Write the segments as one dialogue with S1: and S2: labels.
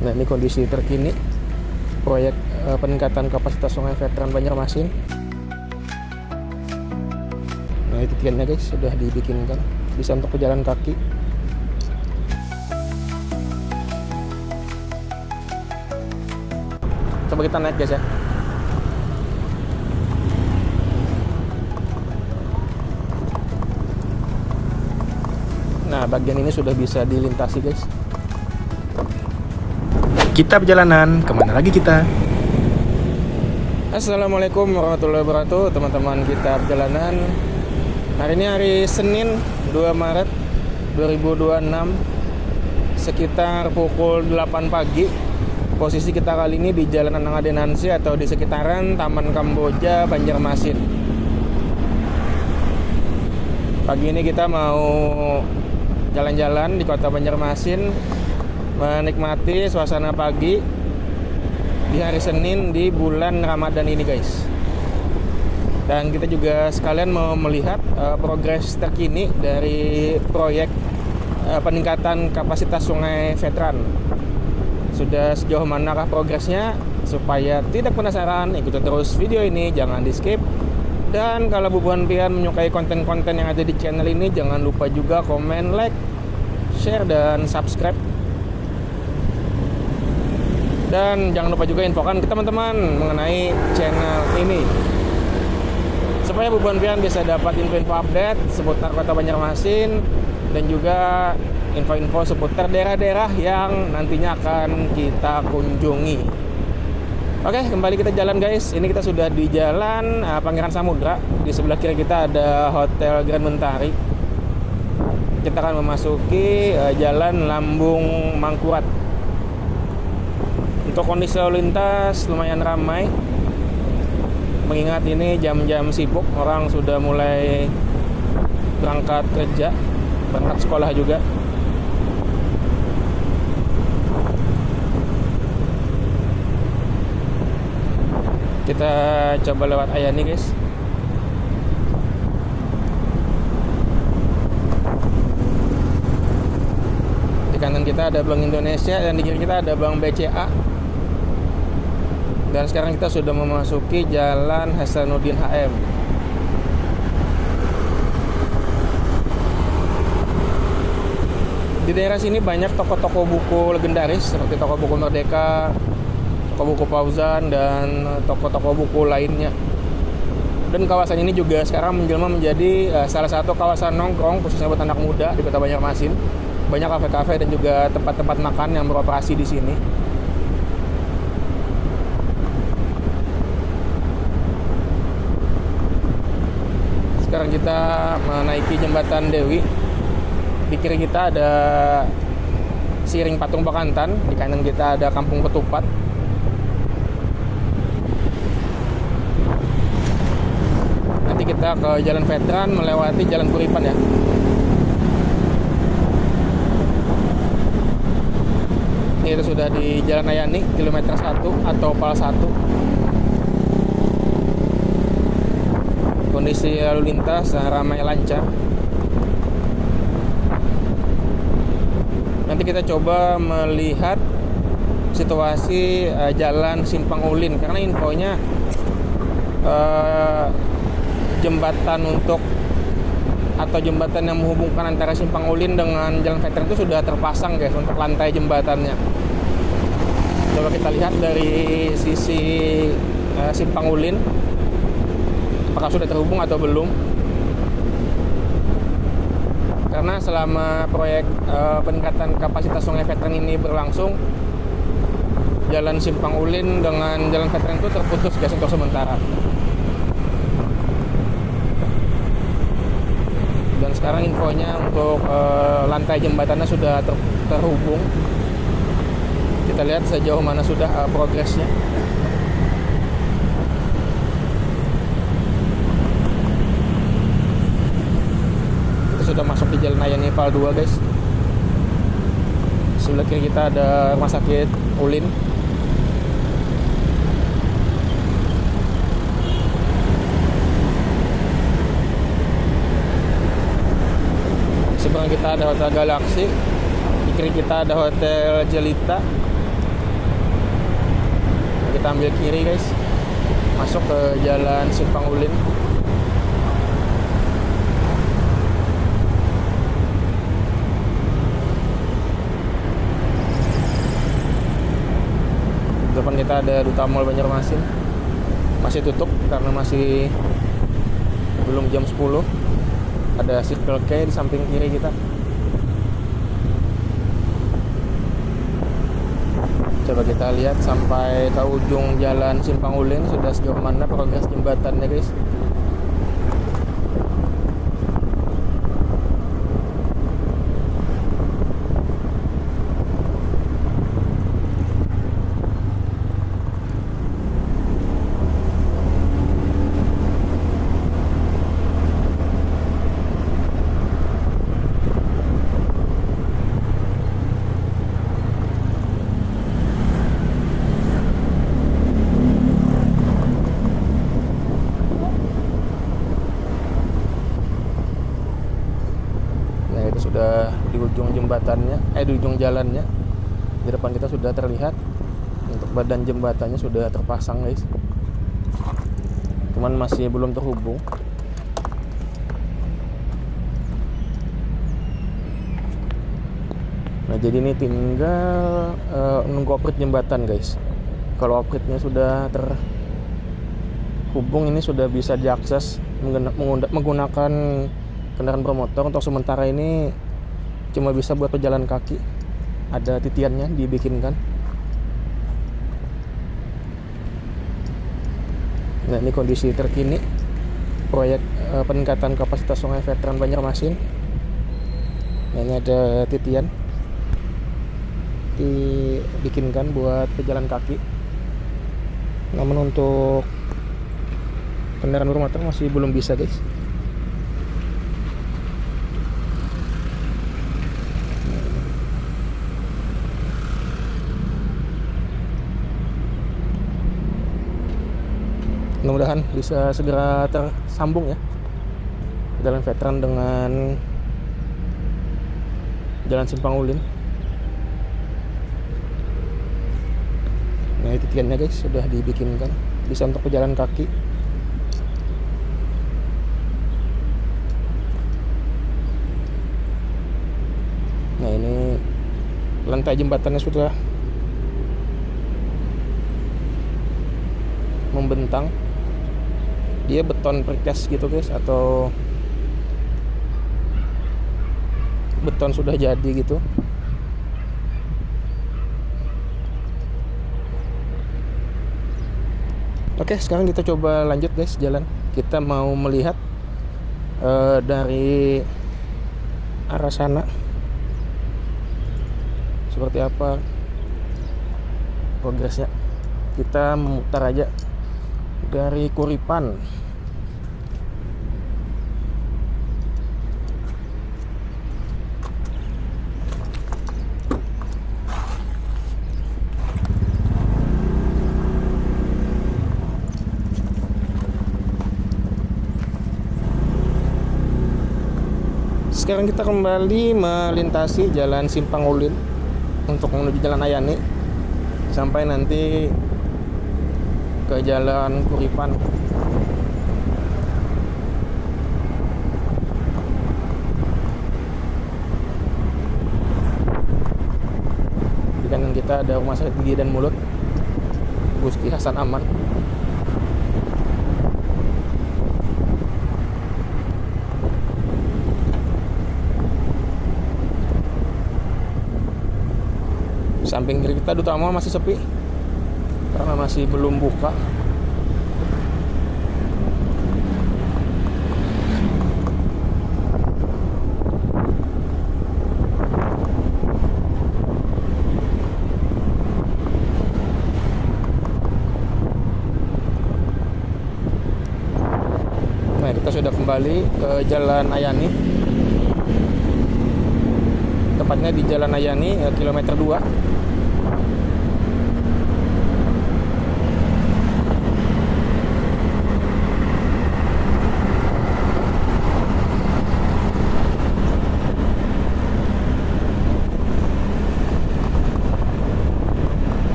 S1: Nah, ini kondisi terkini proyek peningkatan kapasitas Sungai Veteran Banjarmasin. Nah, itu tiangnya guys, sudah dibikinkan, bisa untuk pejalan kaki. Coba kita naik guys ya. Nah, bagian ini sudah bisa dilintasi guys. Kita perjalanan, kemana lagi kita? Assalamualaikum warahmatullahi wabarakatuh, teman-teman kita perjalanan. Hari ini hari Senin 2 Maret 2026, sekitar pukul 8 pagi. Posisi kita kali ini di Jalan Anang Adenansi atau di sekitaran Taman Kamboja, Banjarmasin. Pagi ini kita mau jalan-jalan di kota Banjarmasin, menikmati suasana pagi di hari Senin di bulan Ramadan ini guys. Dan kita juga sekalian mau melihat progres terkini dari proyek peningkatan kapasitas Sungai Veteran. Sudah sejauh manakah progresnya? Supaya tidak penasaran, ikuti terus video ini, jangan di skip. Dan kalau bubuhan pian menyukai konten-konten yang ada di channel ini, jangan lupa juga komen, like, share, dan subscribe. Dan jangan lupa juga infokan ke teman-teman mengenai channel ini, supaya bubuhan pian bisa dapat info-info update seputar kota Banjarmasin dan juga info-info seputar daerah-daerah yang nantinya akan kita kunjungi. Oke, kembali kita jalan guys. Ini kita sudah di jalan Pangeran Samudra. Di sebelah kiri kita ada Hotel Grand Mentari. Kita akan memasuki jalan Lambung Mangkurat. Untuk kondisi lalu lintas lumayan ramai, mengingat ini jam-jam sibuk, orang sudah mulai berangkat kerja, berangkat sekolah juga. Kita coba lewat Ayani guys. Di kanan kita ada Bank Indonesia dan di kiri kita ada Bank BCA. Dan sekarang kita sudah memasuki Jalan Hasanuddin HM. Di daerah sini banyak toko-toko buku legendaris seperti toko buku Merdeka, toko buku Fauzan, dan toko-toko buku lainnya. Dan kawasan ini juga sekarang menjelma menjadi salah satu kawasan nongkrong khususnya buat anak muda di kota Banjarmasin. Banyak kafe-kafe dan juga tempat-tempat makan yang beroperasi di sini. Sekarang kita menaiki jembatan Dewi. Di kiri kita ada Siring Patung Bekantan, di kanan kita ada Kampung Ketupat. Nanti kita ke Jalan Veteran melewati Jalan Kuripan ya. Ini itu sudah di Jalan Ayani, kilometer 1 atau PAL 1. Kondisi lalu lintas ramai lancar. Nanti kita coba melihat situasi Jalan Simpang Ulin, karena infonya jembatan jembatan yang menghubungkan antara Simpang Ulin dengan Jalan Veteran itu sudah terpasang guys untuk lantai jembatannya. Coba kita lihat dari sisi Simpang Ulin, apakah sudah terhubung atau belum. Karena selama proyek peningkatan kapasitas Sungai Veteran ini berlangsung, Jalan Simpang Ulin dengan Jalan Veteran itu terputus guys untuk sementara. Dan sekarang infonya untuk lantai jembatannya sudah terhubung. Kita lihat sejauh mana sudah progresnya. Kita sudah masuk di Jalan Ayani PAL 2 guys. Sebelah kiri kita ada Rumah Sakit Ulin. Sebelah kita ada Hotel Galaxy, di kiri kita ada Hotel Jelita, Kita ambil kiri guys, masuk ke jalan Simpang Ulin. Depan kita ada Duta Mall Banjarmasin, masih tutup karena masih belum jam 10. Ada Circle K di samping kiri kita. Coba kita lihat sampai ke ujung jalan Simpang Ulin sudah sejauh mana progres jembatannya guys. Sudah di ujung jembatannya, di ujung jalannya. Di depan kita sudah terlihat untuk badan jembatannya sudah terpasang guys. Cuman masih belum terhubung. Nah jadi ini tinggal nunggu operate jembatan guys. Kalau operate-nya sudah terhubung, ini sudah bisa diakses menggunakan kendaraan bermotor. Untuk sementara ini cuma bisa buat pejalan kaki. Ada titiannya dibikinkan. Nah ini kondisi terkini proyek peningkatan kapasitas Sungai Veteran Banjarmasin. Nah, ini ada titian dibikinkan buat pejalan kaki. Namun untuk kendaraan bermotor masih belum bisa guys. Mudah-mudahan bisa segera tersambung ya jalan veteran dengan jalan Simpang Ulin. Nah itu tiannya guys sudah dibikinkan, bisa untuk pejalan kaki. Nah ini lantai jembatannya sudah membentang. Dia beton precast gitu guys, atau beton sudah jadi gitu. Oke, sekarang kita coba lanjut guys jalan. Kita mau melihat dari arah sana seperti apa progresnya. Kita memutar aja dari Kuripan. Sekarang kita kembali melintasi jalan Simpang Ulin untuk menuju Jalan Ayani sampai nanti ke Jalan Kuripan. Di kanan kita ada Rumah Sakit Gigi dan Mulut Gusti Hasan Aman. Samping kiri kita Duta Mall masih sepi karena masih belum buka. Nah, kita sudah kembali ke Jalan Ayani. Tepatnya di Jalan Ayani kilometer 2.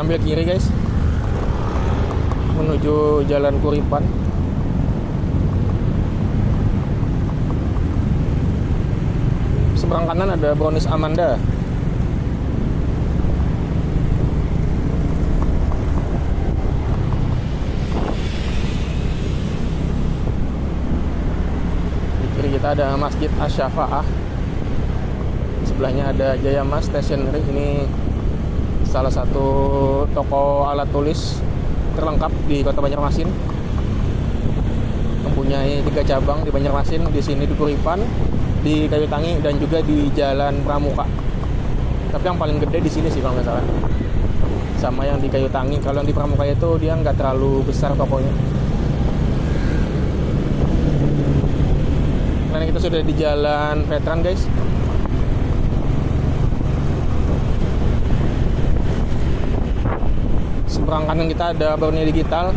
S1: ambil kiri guys, menuju Jalan Kuripan. Seberang kanan ada Brownies Amanda. Di kiri kita ada Masjid Asy-Syafa'ah. Sebelahnya ada Jaya Mas Stationery. Ini salah satu toko alat tulis terlengkap di Kota Banjarmasin. Mempunyai 3 cabang di Banjarmasin, di sini di Kuripan, di Kayu Tangi, dan juga di Jalan Pramuka. Tapi yang paling gede di sini sih kalau nggak salah. Sama yang di Kayu Tangi. Kalau yang di Pramuka itu dia nggak terlalu besar tokonya. Karena kita sudah di Jalan Veteran guys. Seberang kanan kita ada Borneo Digital.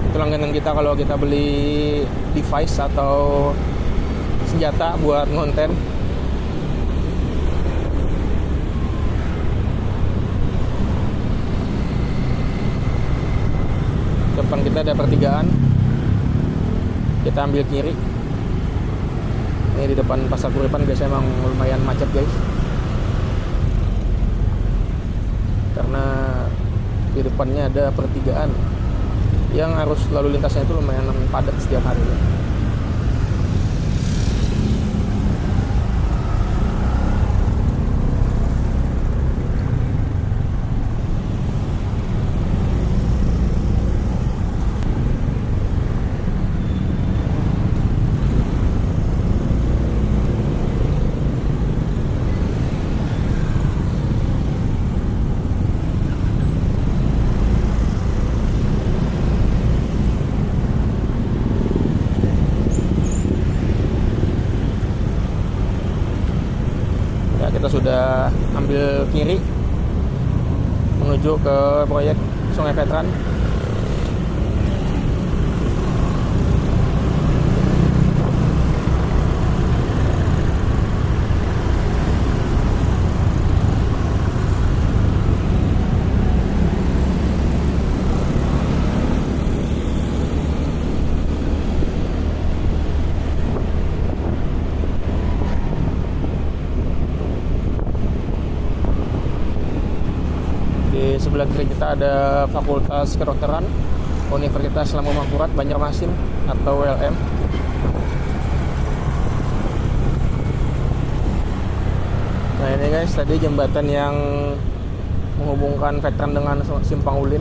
S1: Itu langganan kita kalau kita beli device atau senjata buat ngonten. Depan kita ada pertigaan. Kita ambil kiri. Ini di depan Pasar Kuripan biasanya emang lumayan macet guys. Karena di depannya ada pertigaan yang arus lalu lintasnya itu lumayan padat setiap hari ya. Kita sudah ambil kiri menuju ke proyek Sungai Veteran. Di sebelah kiri kita ada Fakultas Kedokteran Universitas Lambung Mangkurat Banjarmasin atau ULM. Nah ini guys, tadi jembatan yang menghubungkan Veteran dengan Simpang Ulin.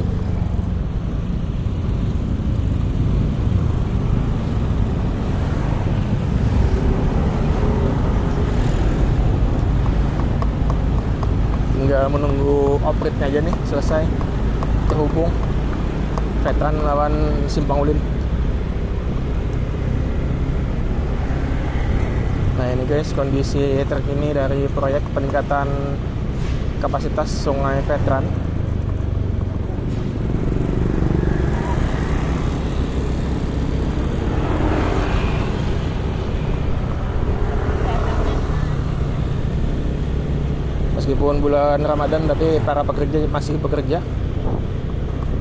S1: Tinggal menunggu operate-nya aja nih, selesai terhubung Veteran lawan Simpang Ulin. Nah ini guys kondisi terkini dari proyek peningkatan kapasitas Sungai Veteran. Meskipun bulan Ramadan tapi para pekerja masih bekerja.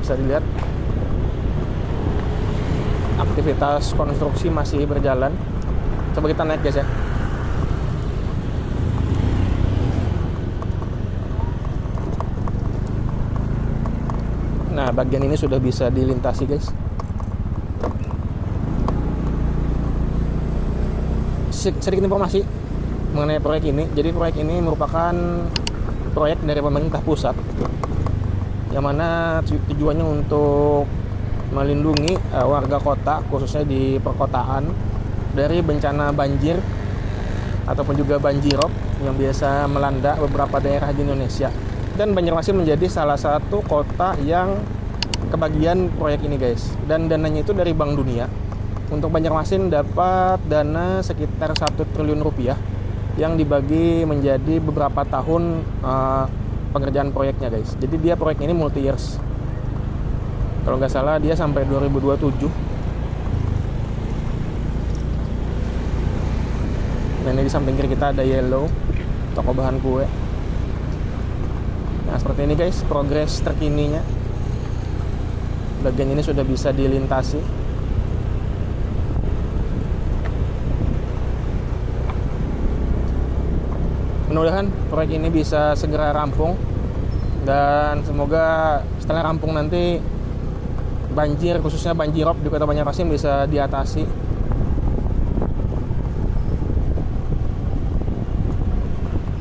S1: Bisa dilihat aktivitas konstruksi masih berjalan. Coba kita naik guys ya. Nah bagian ini sudah bisa dilintasi guys. Sedikit informasi mengenai proyek ini. Jadi proyek ini merupakan proyek dari pemerintah pusat yang mana tujuannya untuk melindungi warga kota khususnya di perkotaan dari bencana banjir ataupun juga banjirop yang biasa melanda beberapa daerah di Indonesia. Dan Banjarmasin menjadi salah satu kota yang kebagian proyek ini guys. Dan dananya itu dari Bank Dunia. Untuk Banjarmasin dapat dana sekitar 1 triliun rupiah yang dibagi menjadi beberapa tahun pengerjaan proyeknya guys. Jadi dia proyek ini multi years. Kalau nggak salah dia sampai 2027. Dan ini di samping kiri kita ada Yellow, toko bahan kue. Nah seperti ini guys progres terkininya. Bagian ini sudah bisa dilintasi. Mudah-mudahan proyek ini bisa segera rampung, dan semoga setelah rampung nanti banjir, khususnya banjirop di Kota Banjarmasin bisa diatasi.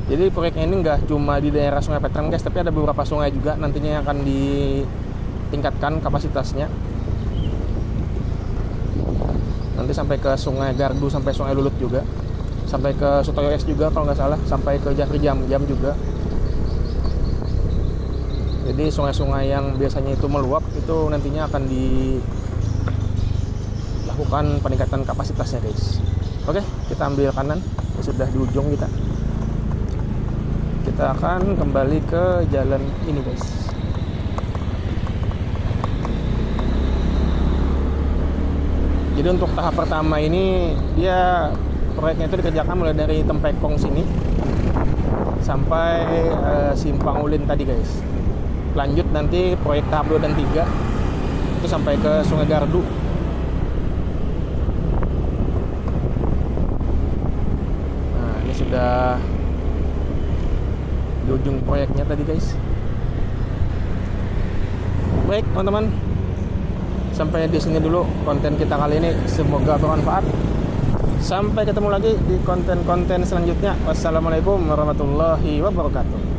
S1: Jadi proyek ini nggak cuma di daerah Sungai Petren guys, tapi ada beberapa sungai juga nantinya yang akan ditingkatkan kapasitasnya. Nanti sampai ke Sungai Gardu, sampai Sungai Lulut juga, sampai ke Sutoyo S juga kalau nggak salah, sampai ke Jafri Jam juga. Jadi sungai-sungai yang biasanya itu meluap itu nantinya akan dilakukan peningkatan kapasitasnya guys. Oke, kita ambil kanan, sudah di ujung kita. Kita akan kembali ke jalan ini guys. Jadi untuk tahap pertama ini dia proyeknya itu dikerjakan mulai dari Tempekong sini sampai Simpang Ulin tadi guys. Lanjut nanti proyek tahap 2 dan 3 itu sampai ke Sungai Gardu. Nah ini sudah di ujung proyeknya tadi guys. Baik teman-teman, sampai di sini dulu konten kita kali ini, semoga bermanfaat. Sampai ketemu lagi di konten-konten selanjutnya. Wassalamualaikum warahmatullahi wabarakatuh.